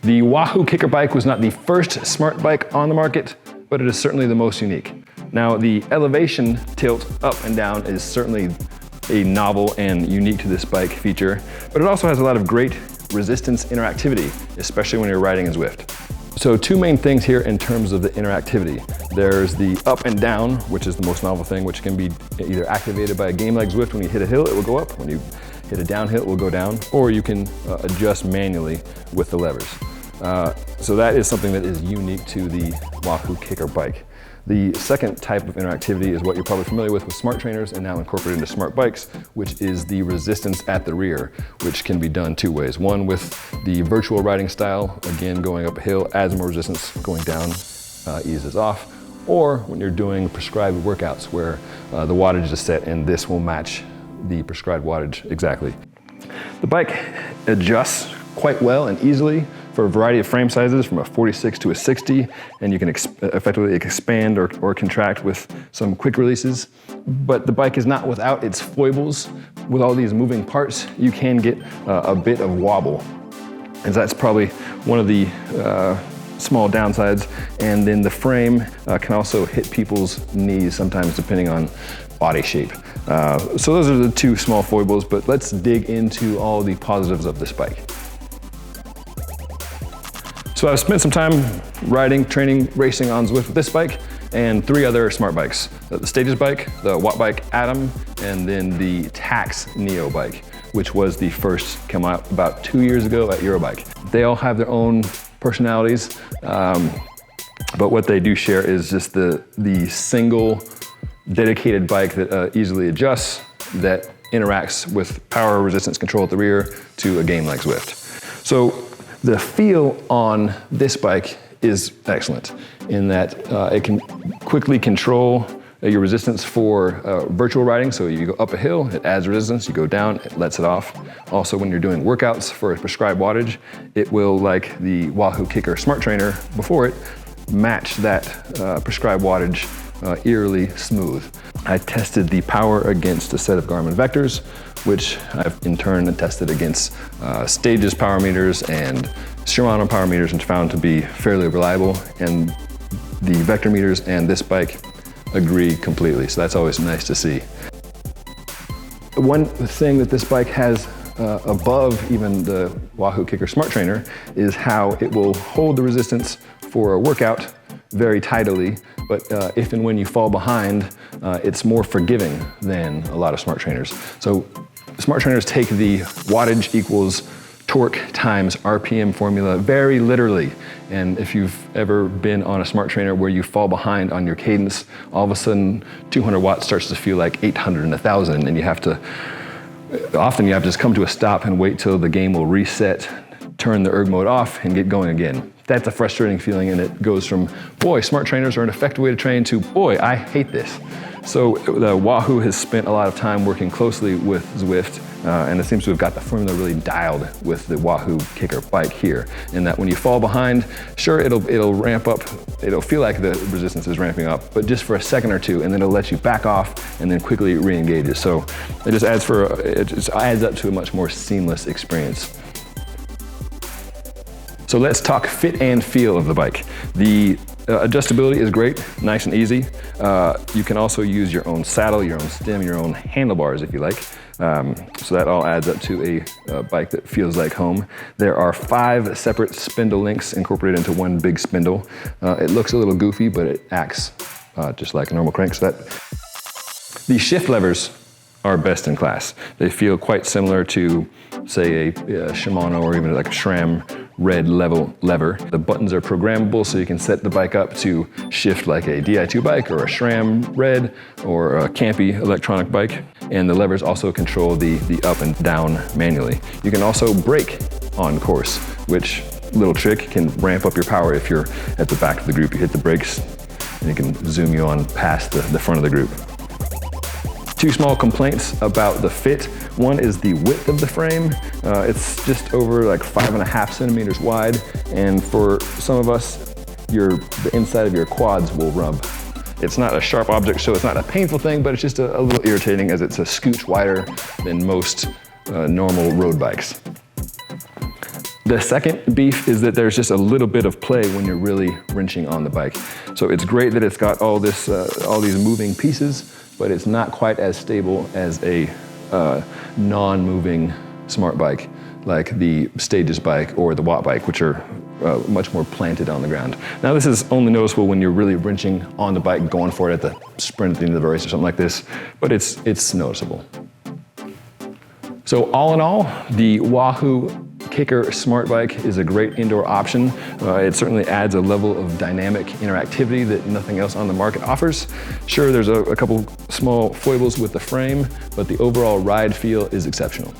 The Wahoo Kickr Bike was not the first smart bike on the market, but it is certainly the most unique. Now, the elevation tilt up and down is certainly a novel and unique to this bike feature, but it also has a lot of great resistance interactivity, especially when you're riding in Zwift. So two main things here in terms of the interactivity. There's the up and down, which is the most novel thing, which can be either activated by a game like Zwift. When you hit a hill, it will go up. When you hit a downhill, it will go down, or you can adjust manually with the levers. So that is something that is unique to the Wahoo Kickr Bike. The second type of interactivity is what you're probably familiar with smart trainers and now incorporated into smart bikes, which is the resistance at the rear, which can be done two ways. One with the virtual riding style, again, going up a hill, adds more resistance, going down eases off. Or when you're doing prescribed workouts where the wattage is set and this will match the prescribed wattage exactly. The bike adjusts quite well and easily for a variety of frame sizes, from a 46 to a 60, and you can effectively expand or contract with some quick releases. But the bike is not without its foibles. With all these moving parts, you can get a bit of wobble. And that's probably one of the small downsides. And then the frame can also hit people's knees sometimes, depending on body shape. So those are the two small foibles, but let's dig into all the positives of this bike. So I've spent some time riding, training, racing on Zwift with this bike and three other smart bikes. The Stages bike, the Watt bike Atom, and then the Tax Neo bike, which was the first come out about 2 years ago at Eurobike. They all have their own personalities, but what they do share is just the single dedicated bike that easily adjusts, that interacts with power, resistance, control at the rear to a game like Zwift. So the feel on this bike is excellent in that it can quickly control your resistance for virtual riding. So you go up a hill, it adds resistance, you go down, it lets it off. Also, when you're doing workouts for a prescribed wattage, it will, like the Wahoo Kickr Smart Trainer before it, match that prescribed wattage eerily smooth. I tested the power against a set of Garmin Vectors, which I've in turn tested against Stages power meters and Shimano power meters, and found to be fairly reliable. And the Vector meters and this bike agree completely, so that's always nice to see. One thing that this bike has above even the Wahoo Kickr Smart Trainer is how it will hold the resistance for a workout very tidily, but if and when you fall behind, it's more forgiving than a lot of smart trainers. So smart trainers take the wattage equals torque times RPM formula very literally. And if you've ever been on a smart trainer where you fall behind on your cadence, all of a sudden 200 watts starts to feel like 800 and 1,000, and you have to just come to a stop and wait till the game will reset, turn the erg mode off, and get going again. That's a frustrating feeling, and it goes from, boy, smart trainers are an effective way to train, to, boy, I hate this. So the Wahoo has spent a lot of time working closely with Zwift, and it seems to have got the formula really dialed with the Wahoo Kickr Bike here. In that when you fall behind, sure, it'll ramp up, it'll feel like the resistance is ramping up, but just for a second or two, and then it'll let you back off and then quickly re-engage it. So it just adds up to a much more seamless experience. So let's talk fit and feel of the bike. The adjustability is great, nice and easy. You can also use your own saddle, your own stem, your own handlebars if you like. So that all adds up to a bike that feels like home. There are 5 separate spindle links incorporated into one big spindle. It looks a little goofy, but it acts just like a normal crank. So the shift levers are best in class. They feel quite similar to, say, a Shimano or even like a SRAM red lever. The buttons are programmable, so you can set the bike up to shift like a Di2 bike or a SRAM red or a Campy electronic bike. And the levers also control the up and down manually. You can also brake on course, which little trick can ramp up your power if you're at the back of the group. You hit the brakes and it can zoom you on past the front of the group. 2 small complaints about the fit. One is the width of the frame. It's just over like 5.5 centimeters wide, and for some of us, the inside of your quads will rub. It's not a sharp object, so it's not a painful thing, but it's just a little irritating as it's a scooch wider than most normal road bikes. The second beef is that there's just a little bit of play when you're really wrenching on the bike. So it's great that it's got all these moving pieces, but it's not quite as stable as a non-moving smart bike like the Stages bike or the Watt bike, which are much more planted on the ground. Now this is only noticeable when you're really wrenching on the bike, going for it at the sprint at the end of the race or something like this, but it's noticeable. So all in all, the Wahoo Kickr Smart Bike is a great indoor option. It certainly adds a level of dynamic interactivity that nothing else on the market offers. Sure, there's a couple small foibles with the frame, but the overall ride feel is exceptional.